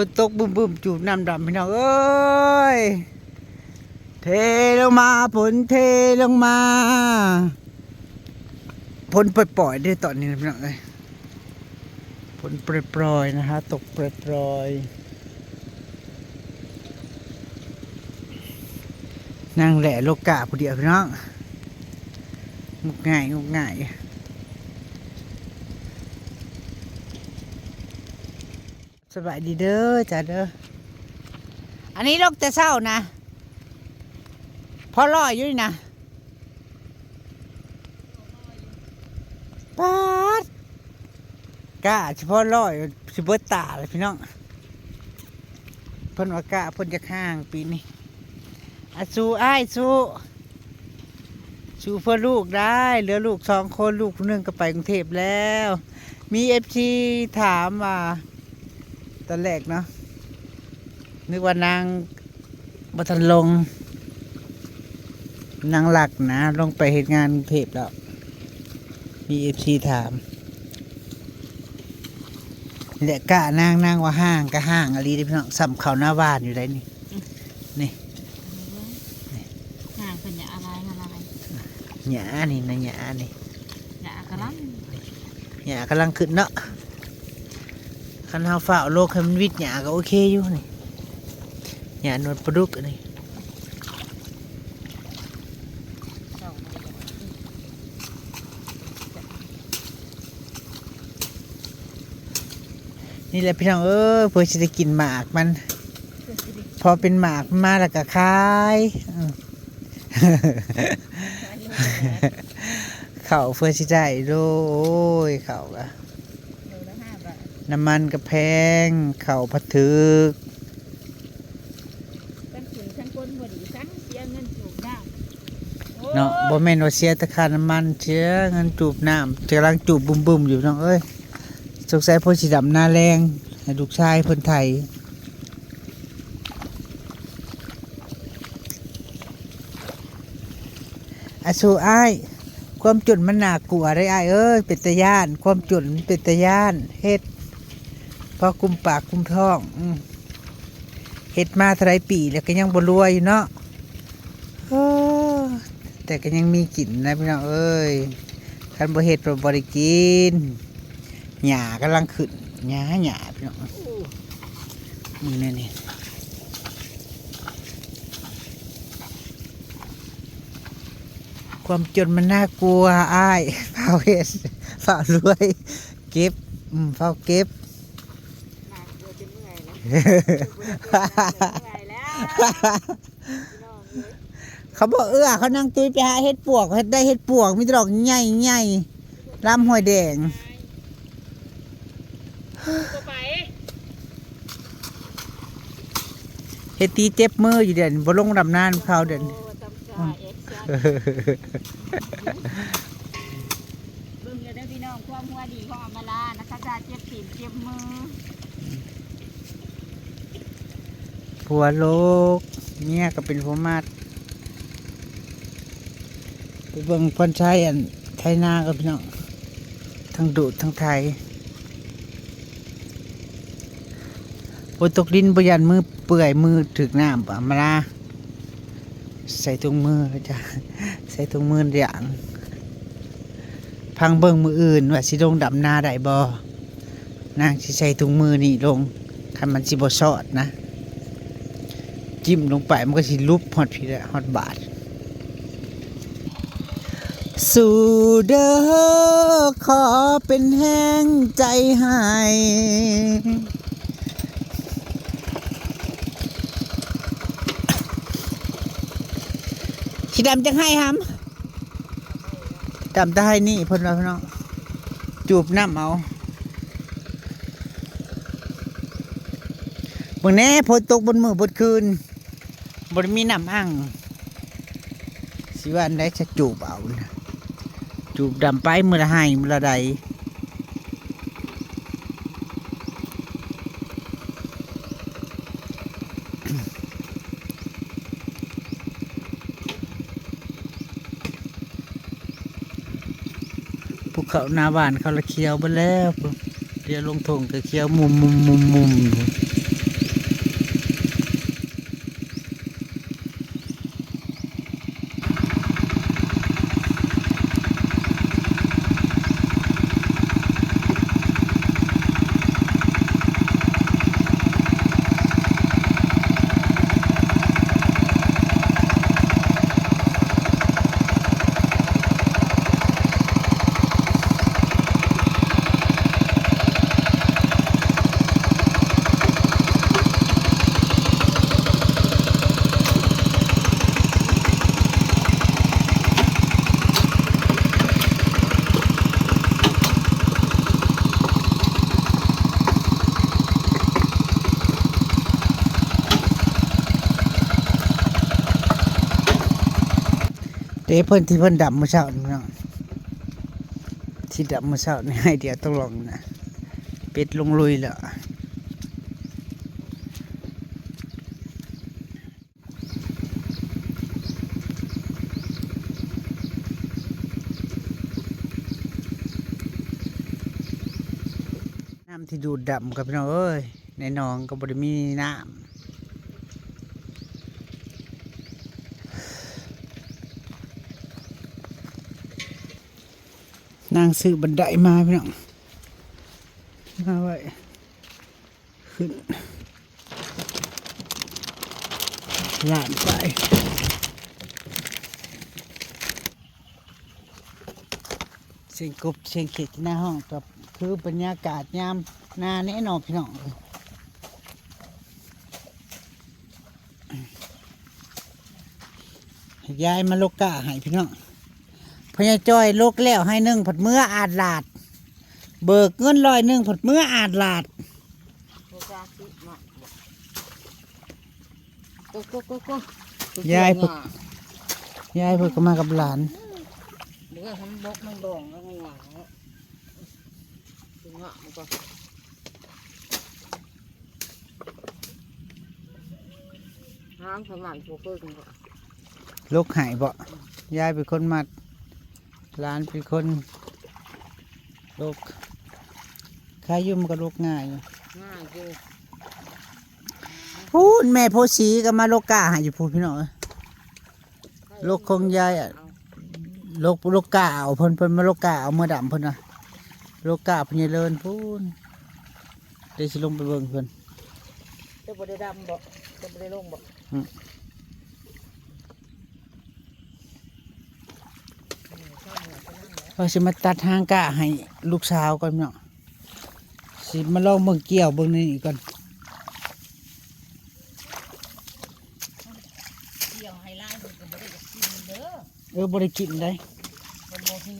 นตกบึ้มจูบน้ำดำพี่น้องเอ้ยเทลงมาฝนเทลงมาฝนปล่อยๆได้ตอนนี้นะพี่น้องเอ้ยฝนปล่อยๆนะฮะตกปล่อยๆนั่งแหล่โลกาผู้เดียวพี่น้องงกง่ายสบายดีเด้อจ้าเด้ออันนี้ลกแต่เศร้านะพอรออยู่นี่นะป๊าดกะเฉพาะรออยู่สิเบิดตาเลยพี่น้องเพิ่นว่ากะเพิ่นจะข้างปีนี้สู้อ้ายสู้เพื่อลูกได้เหลือลูก2 คนลูกคนนึงก็ไปกรุงเทพแล้วมีFCถามว่าตอนแรกเนาะนึกว่านางบัทันลงนางหลักนะลงไปเหตุงานกรุงเทพแล้วมีFCถามแหละกะนางว่าห้างก็ห้างอะไรดิพี่น้องสำเขาหน้าบ้านอยู่ได้นี่นี่ห่างเป็นหยาอะไรหยานี่นะหยานี่หยากระลังหยากำลังขึ้นเนาะคันเฮาฝ้าโลกให้มันวิดหยาก็โอเคอยู่นี่หยาหนวดปลาดุกนี่นี่แหละพี่น้องเพื่อจะได้กินหมากมันพอเป็นหมากมาแล้วก็ขายเขาเพื่อที่ได้โอ้ยเขาอะน้ำมันก็แพงเขาพัดถึกเนาะบ่แม่นว่าเสียแต่ค่าน้ำมันเสียเงินจูบน้ำกำลังจูบบึ้มอยู่น้องเอ้ยสงสัยพ่อสีดำหน้าแรงให้ลูกชายเพิ่นไทยสู้อ้ายความจนมันน่ากลัวได้อ้ายเอ้ยเป็นตาย่านความจนเป็นตาย่านเฮ็ดพอกุมปากกุมท้องเฮ็ดมาเท่าไรปีแล้วก็ยังบ่รวยอยู่เนาะแต่ก็ยังมีกินนะพี่น้องเอ้ยคันบ่เฮ็ดบ่ได้กินหญ้ากำลังขึ้นหญ้าพี่น้องมึงนี่ความจนมันน่ากลัวอ้ายเฝ้าเฮ็ดเฝ้ารวยเก็บเฝ้าเก็บเขาบอกเขานั่งตุ้ยไปหาเห็ดปวกเห็ดได้เห็ดปวกมีดอกใหญ่ลำหอยแดงเห็ดตีเจ็บมืออยู่เด่นบ่ลงดำนานเขาเด่นเบิ่งเลยได้พี่น้องความหัวดีของอำมาลานะคะจ่าเจ็บตีนเจ็บมือผัวโลกเนี่ยก็เป็นผัวมาดไปเบิ่งคนใช้ไทยนากับพี่น้องทั้งดูดทั้งไทยบนตกดินบยันมือเปื่อยมือถึกน้ำปะมาลาใส่ถุงมือจ้ะใส่ถุงมืออย่างพังเบิ่งมืออื่นว่าสิลงดำนาได้บ่นางสิใส่ถุงมือนี่ลงคันมันสิบ่สอดนะจิ้มลงไปมันก็สิลุบฮอดพี่ละฮอดบาทสู่เด้อขอเป็นแห้งใจให้สีดำจังให้ฮัมดำจะให้นี่พ่นเราพี่น้องจูบน้ำเอาบนแน่ฝนตกบนมือบนคืนบนมีน้ำอ่างสิวันได้จะจูบเอาจูบดำไปมือละให้มือละใดภูเขาหน้าบ้านเขาละเคียวไปแล้วเดี๋ยวลงทงก็เคียวมุม เด้เพิ่นที่เพิ่นดับมื้อเช้านี่พี่น้องที่ดับมื้อเช้านี่ให้เดี๋ยวต้องลองนะเป็ดลงลุยแล้วน้ำที่ดูดดำกับพี่น้องเอ้ยในหนองก็บ่ได้มีน้ำนางซื้อบันไดมาพี่น้องมาไว้ขึ้นลาดไปเสียงกบเสียงเขียดที่หน้าห้องกับคือบรรยากาศยามหน้าแน่นอนพี่น้องยายมาโลกะให้พี่น้องพญาจ้อยโลกแล้วให้นึ่งผัดเมื่ออาดลาดเบิกเงิน100ผัดเมื่ออาดลาดยายเพิ่งก็มากับหลานเดี๋ยวทำบกมันบ่งแล้วงาถึงอ่ะมันก็น้ำสมัยโชเฟอร์กันก็โลกหายบ่ยายเป็นคนมัดหลานเป็นคนโลกใครยุ่มกับโลกง่ายอยู่ ง่ายอยู่ พูดแม่โพสีก็มาโลกาหายอยู่พูดพี่น้องโลกคงยายอ่ะโลกาเอาเพิ่นมาโลกาเอาเมื่อดำเพิ่นนะโลกาเพิ่นเลินพูดได้สิลงไปเบิ่งเพิ่น จะบ่ได้ดำบ่จะบ่ได้ลงบ่ว่าสิมาตัดทางกะให้ลูกสาวก่อนเนาะสิมาลองเบิ่งเกี่ยวเบิ่งนี่อีกก่อน เกี่ยวให้ล่าสุดก็บ่ได้กินเด้อ บ่ได้กินได้ มันบ่หิว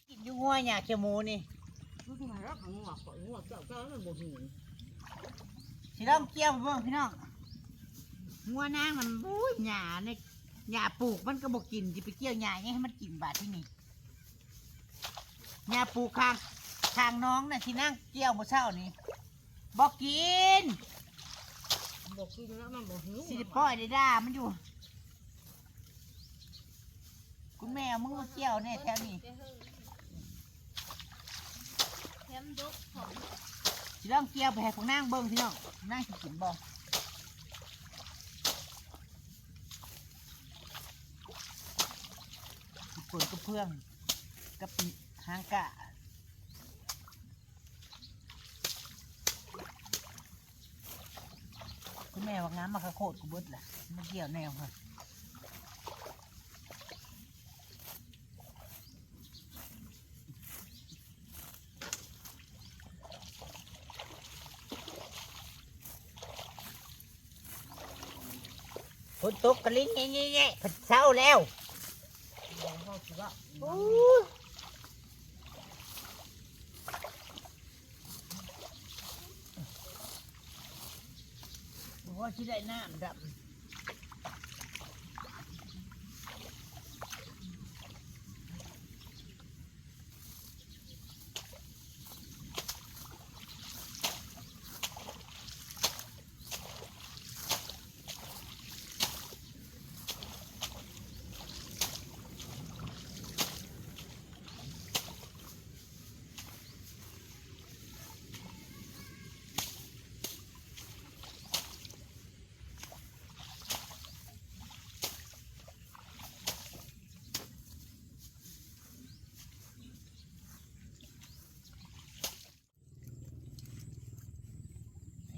กินอยู่งัวหญ้าเขียวหมูนี่ รู้ที่ไหนแล้วของหัวข่อยหัวเจ้ามันบ่หิว สิลองเกี่ยวเบิ่งพี่น้องงัวนางมันอุ้ยหญ้าในหญ้าปลูกมันก็บ่กินสิไปเกี่ยวหญ้าให้มันกินบาดที่นี่หญ้าปลูกข้างน้องน่ะที่นั่งเกี่ยวเมื่อเช้านี่บ่กิน บ่กินแล้วมันบ่หิว สิได้ปล่อยได้ด่ามันอยู่คุณแม่เอามึงมาเกี่ยวเนี่ยแถวนี้สิลองเกี่ยวไปให้พวกนางเบิ่งพี่น้องนางสิกินบ่ผลกับเพื่องกับหางกะคุณแม่ว่าง้ำมาขะโคตรกูเบิดแหละมาเกี่ยวแนวค่ะฝนตกกระลิ้งแง่ๆผัดเช้าแล้วว่าที่ได้น้ำดำ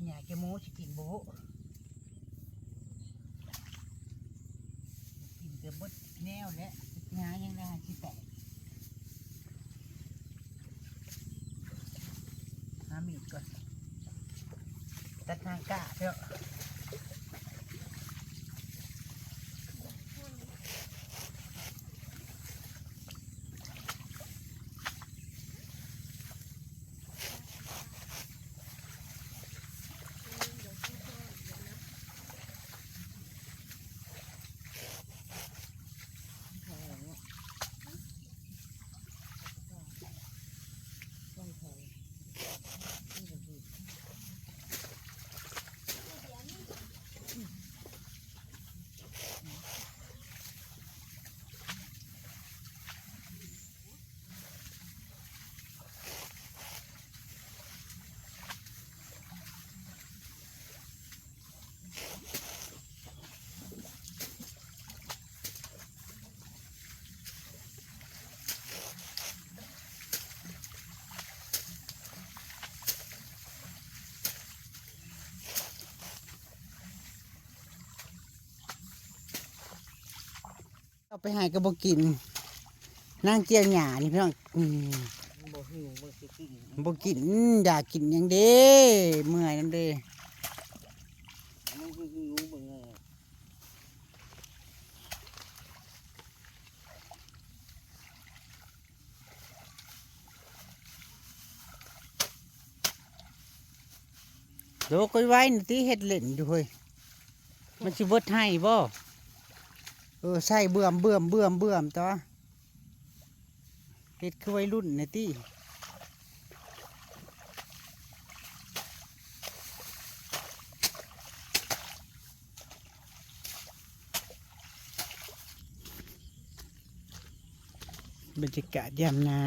อยากจะโม้สิกินโบกินเกือบบดแนวแล้วงายังได้ที่แตกหามีดก่อนตัดทางกะเถอะ ไปให้ก็บ่กินนั่งเจียวหญ้านี่พี่น้องบ่หิวบ่สิกิน บ่กินอยากกินหยังเด้เมื่อยนำเด้ มันคือหิวเบิ่งเออบ โลกไว้นี่ติเฮ็ดเล่นอยู่เฮ้ยมันสิเบิดให้บ่ใส่เบื่อมต่อเฮ็ดคือวัยรุ่นนี่ติบรรยากาศยามนา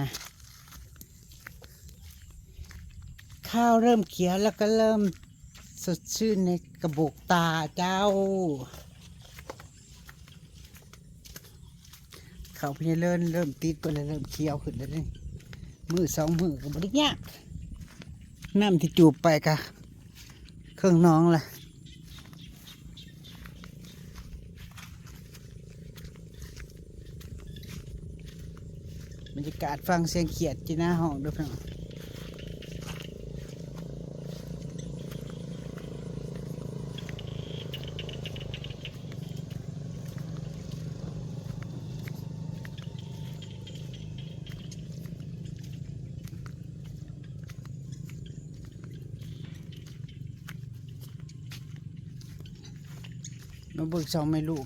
ข้าวเริ่มเขียวแล้วก็เริ่มสดชื่นในกระบอกตาเจ้าเขาวพี่เริ่มติดไปแล้วเริ่มเขียวขึ้นแล้วนี่มือ2 มือก็บริยากน้ำที่จูบไปกะเครื่องน้องล่ะบรรยากาศฟังเสียงเขียดจีน่าห้องด้วยพี่น้องมาเบิก2 แม่ลูก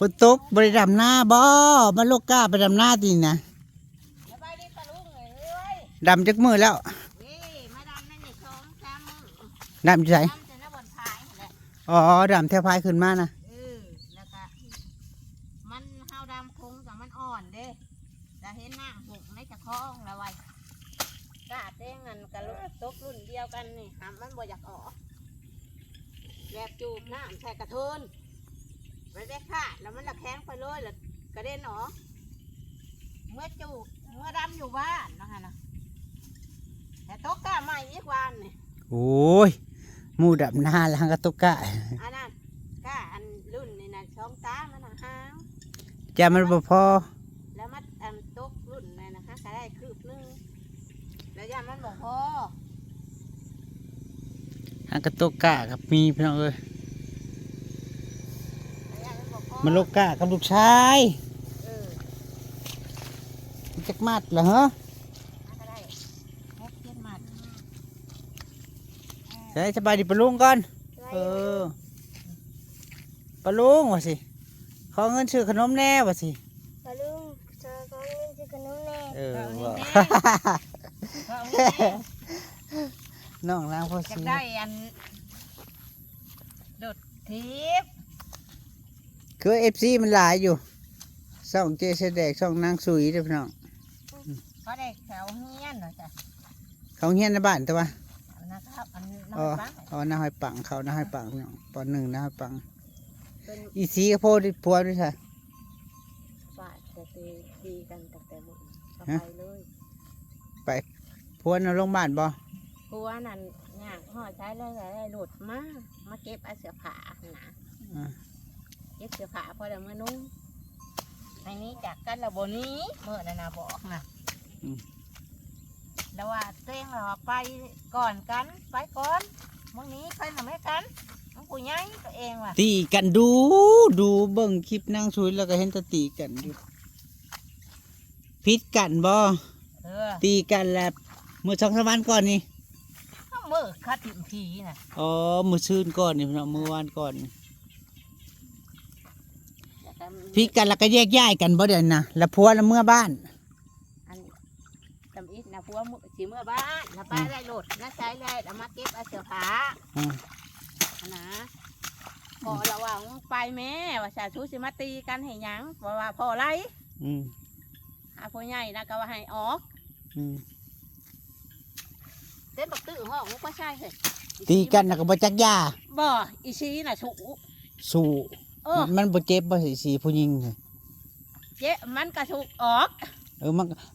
คนตกบริดำหน้าบ่มาโลกกล้าไปดำหน้าตีนะดำจักมือแล้วดำจะไหนอ๋อดำแถวพายขึ้นมานะแล้วก็มันเฮาดำคงแต่มันอ่อนเด้จะเห็นหน้าหกในจะคล้องละไว้กาดเด้งกันกับตกรุ่นเดียวกันนี่หำมันบ่อยากออกแบบจูบน้ำใส่กระเทินไปได้ค่ะแล้วมันละแข้งไปเลยแล้วกระเด็นออกเมื่อจูบเมื่อดำอยู่บ้านนะคะนะแต่ตกกะใหม่อีกวันนี่โอ้ยหมูดำหน้าแล้วก็ตกกะอันนั้นกะอันรุ่นนี่นะช่องตามันหางจะมันบ่พอแล้วมันอันตกรุ่นนี่นะคะก็ได้คืบนึงแล้วย่ามันบอกพอหางกระตกกะกับมีพี่น้องเอ้ยมันโลกกะกับลูกชายจักมัดเหรอฮะใช่สบายดีปะลุงก่อนปะลุงวะสิขอเงินซื้อขนมแน่วะสิปะลุงขอเงินซื้อขนมแน่น้องนางพ่อสิได้อันโดดทิพคือFC มันหลายอยู่ช่องเจเสดกช่องนางสุยเด้อพี่น้องเขาได้แถวเฮียนเหรอจ๊ะเขาเฮียนในบ้านตัวนะครับอันน้าหอยปังเขาน้าหอยปังพี่น้องป.1น้าหอยปังอีซีก็โพดพัวด้วยค่ะฝ่ายจะตีกันแต่หมดไปเลยไปพัวในโรงพยาบาลบ่พัวนั่นเนี่ยห่อใช้ได้หลุดมาเก็บเอาเสื้อผ้านะเก็บเสื้อผ้าพอเดี๋ยวมื่อนุ่งในนี้จากกันแล้วบนนี้เมื่อนาบอกนะแล้วว่าเต้งเราไปก่อนกันไปก่อนมื่อนี้ใครทำให้กันน้องผู้ใหญ่ตัวเองว่ะตีกันดูเบิ่งคลิปนางสุยแล้วก็เห็นตะตีกันอยู่พิษกันบ่ตีกันแล้วเมื่อ2 วันก่อนนี่เมื่อคัดถิ่มทีน่ะอ๋อมื้อซื่นก่อนนี่เนาะมื้อวานก่อนพิษกันแล้วก็แยกย้ายกันบ่เดี๋ยวนะแล้วผัวแล้วเมื่อบ้านอันจำอิดนะผัวสิเมื่อบ้านแล้วไปได้โหลดนะใช้ได้แล้วมาเก็บเอาเสื้อผ้านะพอระหว่างไปแม่ว่าชาชูสิมาตีกันให้ยังว่าพอไร อืม หาผู้ใหญ่นะก็ว่าให้ออก อืม เต้นบักตื้อห้องมันก็ใช่เฮ้ย ตีกันน่ะก็บ่จักยา บ่อีชีน่ะฉุ สู้ มันบ่เจ็บบ่สิสีผู้หญิง เจ๊มันก็ฉุออก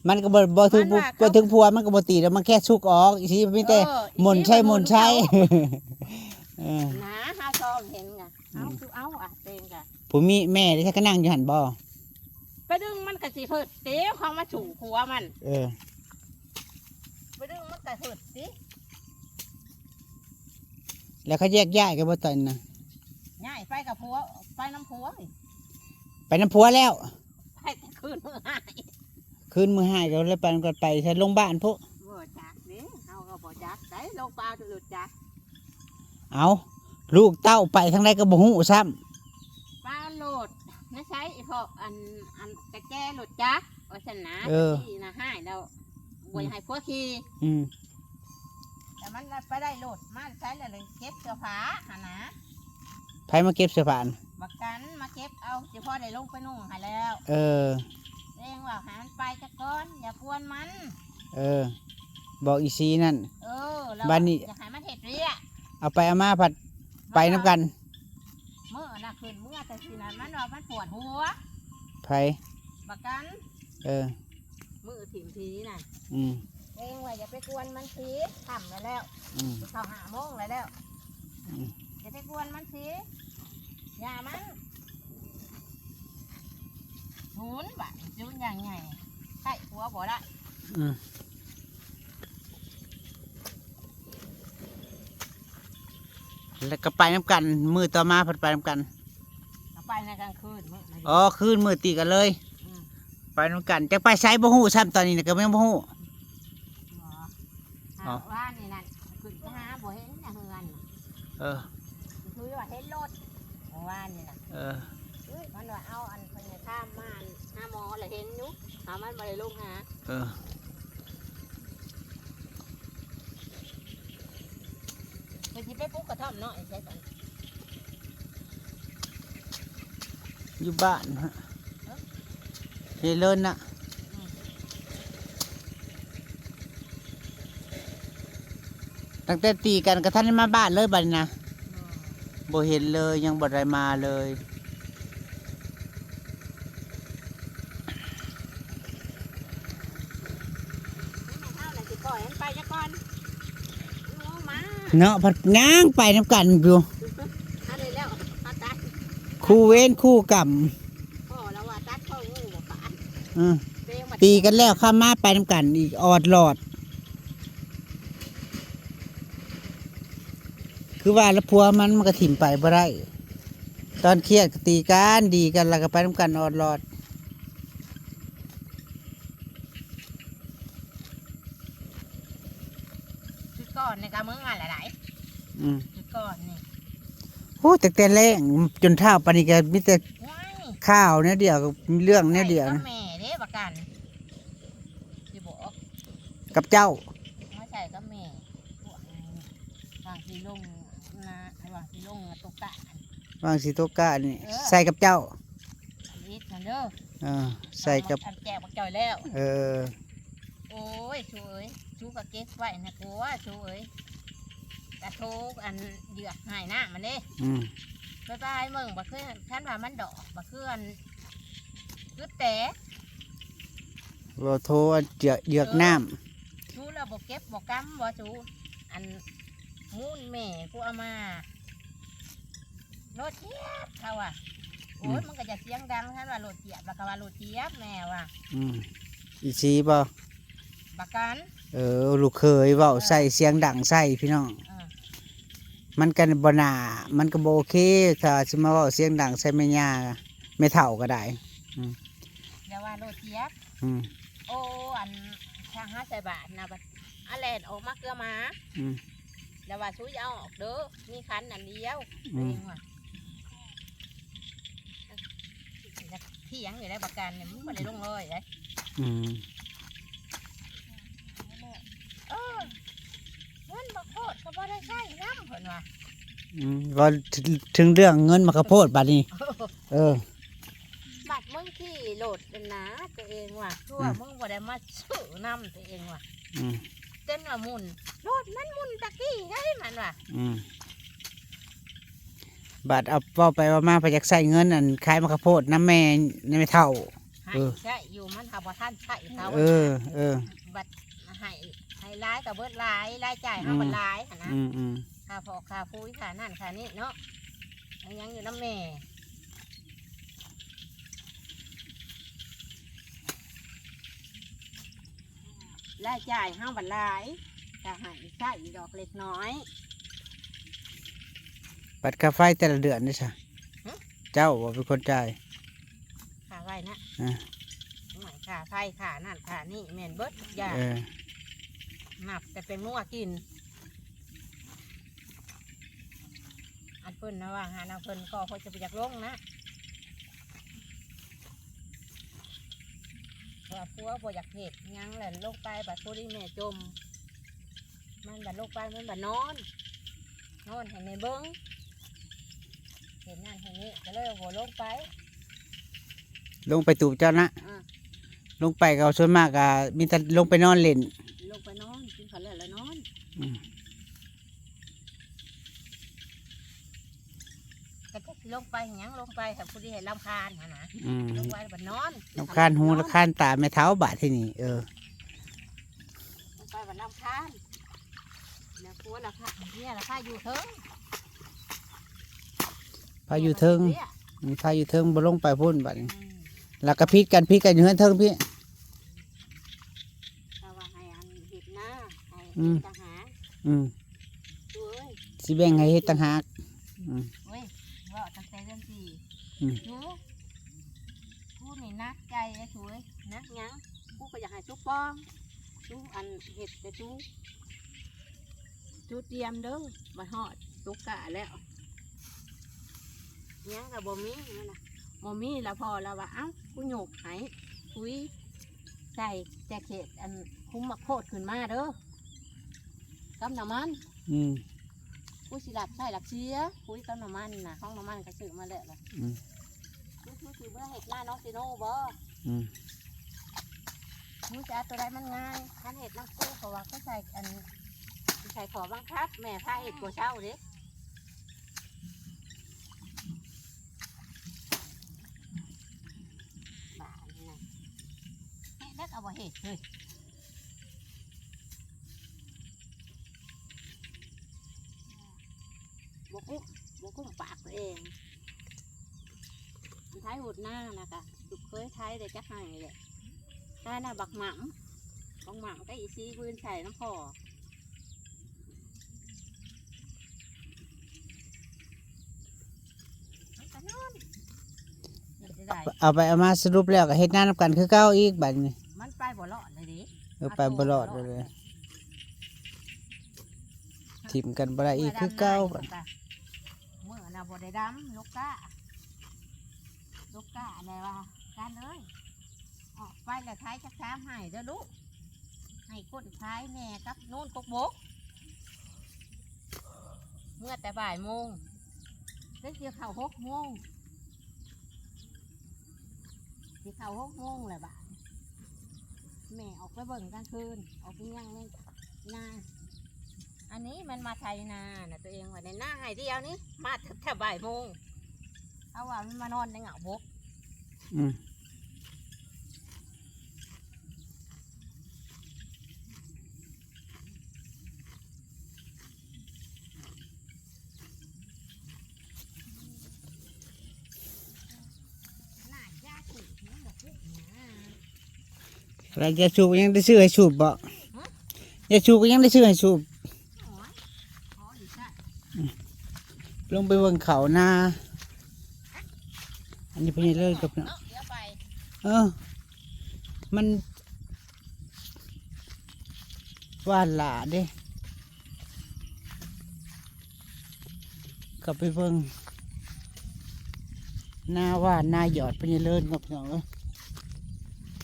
มันก็บ่ถึง มันว่าเขา บ่ถึงผัวมันก็บ่ตีแล้วมันแค่สุกออกอีสิมีแต่หม่นใช้เออ นะหาซองเห็นไงเอาคือเอาอ่ะเต็งกะ ผู้มีแม่ที่ก็นั่งอยู่หั่นบ่ ไปดึงมันก็สิเพิดเตี้ยวของมาฉุผัวมัน เออ ไปดึงมันก็เพิดสิ แล้วเขาแยกย้ายกันบ่ตอนน่ะ ง่ายไปกับผัวไปน้ำผัวนี่ ไปน้ำผัวแล้ว ไปแต่คืนมื้อหาย คืนมื้อหายก็เลยไปใช้โรงพยาบาลพุ บ่จักเด้เฮาก็บ่จักได้ลงเปล่าจุดจัก เอาลูกเต้าไปทางใดก็บ่ฮู้ซ้ำ ปลาโหลดนะใช้ไอ้พวกอันกระแจโหลดจักว่าซั่นนะที่นะให้แล้วบ่อยากให้ผัวขี่ อืม แต่มันไปได้โหลดมาใช้แล้วเลยเก็บเสื้อผ้าหานะ ไผมาเก็บเสื้อผ้าน่ะ บักกันมาเก็บเอาเฉพาะได้ลงไปนุ่งให้แล้ว เออ เร่งว่าหามันไปจะก่อนอย่ากวนมัน เออ บอกอีซีนั่น แล้ว บ้านนี้ จะให้มันเห็ดเรีย เอาไปเอามาผัดไปน้ำกัน เมื่อน่ะคืนเมื่อแต่ทีนั้นมันว่ามันปวดหัว ไผ บักกัน เออ มือถิ่มทีน่ะ อืม เร่งว่าอย่าไปกวนมันทีทำแล้ว อืม เข้า5 โมงแล้ว อืม อย่าไปกวนมันทีอย่ามันหมุนบ่ะจุนอย่างไงใช่หัวบ่ได้ อืมแล้วก็ไปน้ำกัน มือต่อมาผัดไปน้ำกัน เอาไปในกลางคืนมื้อนะ อ๋อคืนมือตีกันเลย ม ไปน้ำกันจะไปใช้บ่ฮู้ซ้ำตอนนี้นะก็ไม่บ่ฮู้ หมอ อ๋อ ว่านี่นั่นขึ้นไปหาบ่เห็นนะเฮือนน่ะ เออ คือว่าเห็นรถเมื่อวานนี่นะ เออ มันว่าเอาอันพญาข้ามมาอันหาหมอเลยเห็นอยู่หามันมาเลยลูกหา เออ ไปที่ไปปลุ๊กกระท่อมเนาะไอ้ใช่สัน อยู่บ้านฮะเฮเลินน่ะตั้งแต่ตีกันกระทั่นมาบ้านเลยบัดนี้นะบ่เห็นเลยยังบ่ได้มาเลย ไม่เท่าไหร่สิปล่อยมันไปจะก่อนงูมา เนาะผัดง้างไปน้ำกันอยู่ เอาเลยแล้วเอาตัด คู่เว้นคู่กรรม พ่อแล้วว่าตัดพ่องูบ่ขาด อืม เตงมา ตีกันแล้วข้ามมาไปน้ำกันอีกออดหลอด คือว่าแล้วพัวมันก็ถิ่มไปบ่ได้ตอนเครียดก็ตีกันดีกันแล้วก็ไปน้ำกันออดหลอด ชุดก่อนในกามึงอะไรหลาย อืม ชุดก่อนนี่ โอ้แต่แรงจนเท่าปานนี้ก็มีแต่ ว้าย ข้าวเนี่ยเดียวกับเรื่องเนี่ยเดียว ก็ นะ แม่เด้ประกันสิบอก กับเจ้า ไม่ใช่ก็แม่พวกนี้บางทีลงนะบางทีลงตกกะ วางสีโตกานี่ เออ ใส่กับเจ้า อันนี้นั่นเด้อ เออใส่กับ อันแจกบักจ่อยแล้ว เออ โอ้ยช่วยชูกับเก็บไว้นะกูว่าช่วยกระทูกอันเดือดหายหน้ามันเด้ อืม ไปไปมึงบักคือท่านว่ามันดอกบักคืออันคือแต่ โลโทอันเยือกน้ ชูแล้วบกเก็บบกกำบ่ชูอันมูนแม่กูเอามาโรถเทียบเขาว่ะโอ้ยมันก็จะเสียงดังท่านว่าโรถเทียบแล้วก็ว่าโรถเทียบแม่ว่ะ ำอืมอีซีบ่ บักกัน เออลูกเคยเว้าใส่เสียงดังใส่พี่น้อง อ่า มันกันบ่น่ามันก็บ่โอเคถ้าสิมาเว้าเสียงดังใส่แม่ย่าไม่เฒ่าก็ได้ เดี๋ยวว่าโรถเทียบ อืม โอ้อันทาง5 ใส่บาทนะบัดอันแลนออกมาเกลือมา อืม แล้วว่าชูเอาออกเด้อมีคันอันเดียว อืม เองว่ะที่ยังอยู่ได้ประกันเนี่ยมันไม่ได้ลงเลยเลย อืม เออเงินบักโคตรก็บ่ได้ใช้น้ำเพิ่นว่า อืมว่าถึงเรื่องเงินมากระโพดบัดนี้ เออ บัด มึงที่โหลดเป็นนะตัวเองว่ะทั่วมึงบ่ได้มาซื้อนำตัวเองว่ะ อืม เต้นว่ามุนโหลดมันมุนตะกี้ได้มันว่ะ อืมบาดเอาเว้าไปว่ามาไปอยากใส่เงินอันขายมะขามโพดน้ำแม่นี่ไม่เท่า ให้ใช่อยู่มันหาบ่ท่านใช่เขา เออ บัดให้ร้ายกับเบิดร้ายรายจ่ายเฮาบ่ร้ายหั่นนะ อืม ค่าพอกค่าปุ๋ยค่านั่นค่านี่เนาะยังอยู่น้ำแม่รายจ่ายเฮาบ่ร้ายก็ให้ใช้ดอกเล็กน้อย บัตรค่าไฟแต่ละเดือนนี่ใช่เจ้าว่าเป็นคนจ่าย ค่าไว้นะ อ่า หน่อยค่าไฟค่านั่นค่านี่แม่นเบิดทุกอย่าง เออ นับแต่เป็นงัวกินอันเพิ่นนะว่าหานาเพิ่นก็เขาจะไปจากลงนะเพราะพัวบ่อยากเห็ดหยังแหละลงไปบัดโคดีแม่จมมันบัดลงไปมันบัดนอนให้ในเบิ้งเห็นนั่นเห็นนี้ก็เลยเอาหัวลงไป ลงไปตูบเจ้านะ อ่า ลงไปก็เอาส่วนมากก็มีแต่ลงไปนอนเล่น ลงไปนอนกินข้าวแล้วนอน อืม ก็จะลงไปหยังลงไปแต่พอดีเห็นลำคาญหั่นนะ อืม ลงไปบัดนอน รำคาญหูรำคาญตาแม่เท้าบาดที่นี่เออ ลงไปบัดลำคาญแล้วกลัวละค่ะเนี่ยละค่ะอยู่เถิง พาอยู่เทิงพาอยู่เทิงบ่ลงไปพุ่นบัดนี้แล้วก็พิดกันอยู่เฮือนเทิงพี่ ถ้าว่าให้อันเห็ดหน้าให้ อืม ทหาร อืม ดูเอ้ย สิแบ่งให้เฮ็ดต่างหากอืม เว้ยว่าตั้งแต่เดือนสี่ อืม ดูกูนี่นักใจไอ้สวยนักหยังกูก็อยากให้ทุกป้องทุกอันเห็ดแต่ทุกเตรียมเด้อมาหอดตุกกะแล้วหยังกับบ่มีนั่นน่ะบ่มีแล้วพอแล้วว่าเอ้ากูโยกให้คุยใส่แจกเห็ดอันคุ้มมาโคตรขึ้นมาเด้อกำน้ำมัน อืม กูสิหลับใช่หลับเชียคุยกับน้ำมันน่ะห้องน้ำมันก็ซื้อมาแล้วล่ะ อืม กูซื้อเมื่อเห็ดหน้าน้องซีโน่บ่ อืม มึงจะเอาตัวใดมันง่ายท่านเห็ดน้ำกูเพราะว่าก็ใส่อันใส่ขอบังคับแม่พาเห็ดกัวเช่าเด้บ้านี่นะเฮ็ดแล้วก็เอาบ่เห็ดเลยบกุ้งปากตัวเองมันท้ายหุดหน้านะคะจุกเคยท้ายเลยจะให้เลยได้น่ะบักหม่ำบักหม่ำก็อีซีพื้นใส่น้ำพอมันก็นอนมันจะได้ เอาไปเอามาสรุปแล้วก็เฮ็ดงานนำกันคือเก่าอีกบัดนี้ มันไปบ่รอดเลยดิ ไปบ่รอดเลยทิ่มกันบ่ได้อีกคือเก่าบัด เมื่อน่ะบ่ได้ดำลูกกะอะไรวะการเลยออกไปแล้วท้ายจักช้ำให้เด้อลูกให้ก้นท้ายแม่กับโน่นกกบกเมื่อแต่บ่ายโมงได้เสียข่าว6 โมงเสียข่าว6 โมงเลยบ่ายแม่ออกไปเบิ่งกลางคืนออกไปย่างในนาอันนี้มันมาไทยนาน่ะตัวเองว่าในหน้าให้เดียวนี้มาแถวบ่ายโมงเอาว่ามันมานอนในเหงาบก อืม หน้าญาติมันแบบนี้นะ แล้วยาสูบยังได้ซื้อให้สูบบ่ยาสูบก็ยังได้ซื้อให้สูบ โอ้ยขออีกอ่ะ ลงไปเบิ่งเขาหน้าอันนี้เป็นยังเลิกกับเนาะ เนาะเดี๋ยวไป มันว่าหลาเด้กลับไปเบิ่งหน้าว่าหน้าหยอดเป็นยังเลิกกับเนาะ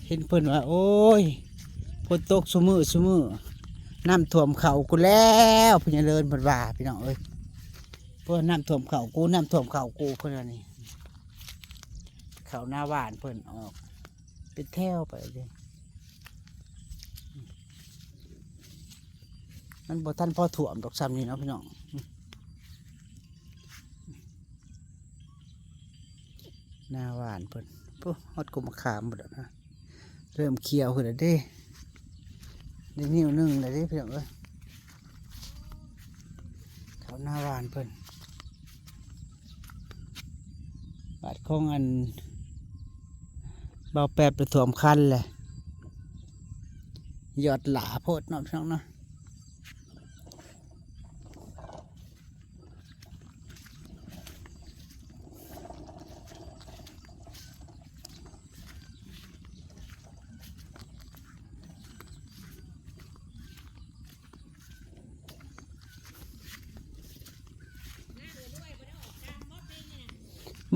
เห็นเพิ่นว่าโอ้ยฝนตกซุมือน้ำท่วมเขากูแล้วเป็นยังเลิกเพิ่นว่าพี่น้องเอ้ยเพิ่นน้ำท่วมเขากูน้ำท่วมเขากูเพิ่นว่านี่ เขาหน้าหวานเพิ่นออกเป็นแถวไปเลยมันบ่ทันพอถ่วมดอกซ้ำนี่เนาะพี่น้องหน้าหวานเพิ่นปุ๊ฮอดกุมะขามหมดแล้วนะเริ่มเขียวขึ้นแล้วเด้ได้นิ้วหนึงแล้วเด้พี่น้องเอ้ยเขาหน้าหวานเพิ่นบาดของอันเบาแปบไปถ่วมคันเลยยอดหลาโพดเนาะพี่น้องเนาะ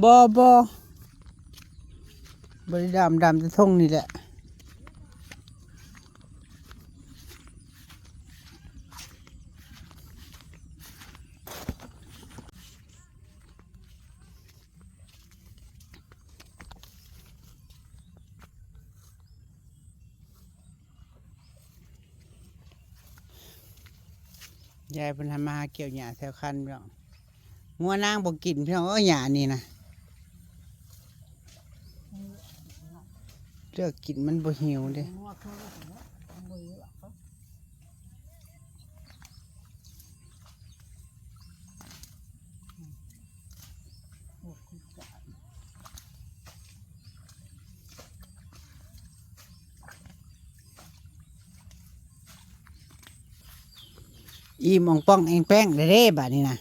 บ่บริดำจะท่งนี่แหละยายเป็นทำมาเกี่ยวหญ้าแถวคันพี่น้องงัวนางบอกกินพี่น้องหญ้านี่นะเลือกกินมันบ่หิวเด้อีมองป้องเองแป้งเด้บาดนี้นะ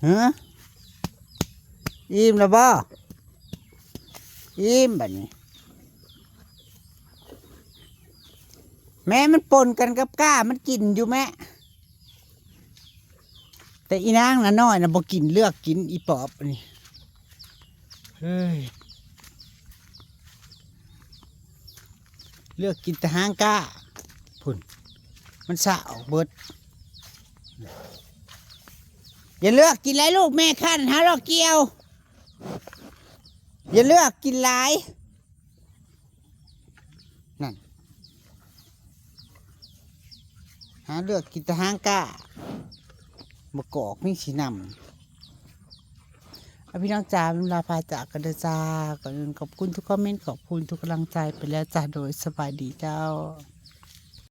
ฮะอิ่มแล้วบ่อิ่มบาดนี้แม่มันปนกันกับก้ามันกินอยู่แม่แต่อีนางน่ะน้อยน่ะบ่กินเลือกกินอีปอบนี่เฮ้ยเลือกกินแต่หางก้าพุ่นมันสะออกเบิดอย่าเลือกกินหลายลูกแม่ขั้นหาลอกเกี่ยวอย่าเลือกกินหลายนั่นหาเลือกกินแต่หางก้าบกอกมีสีนำพี่น้องจ๋าเวลาพาจากกันเด้อจ้าก่อนอื่นขอบคุณทุกคอมเมนต์ขอบคุณทุกกำลังใจไปแล้วจ้าโดยสบายดีเจ้า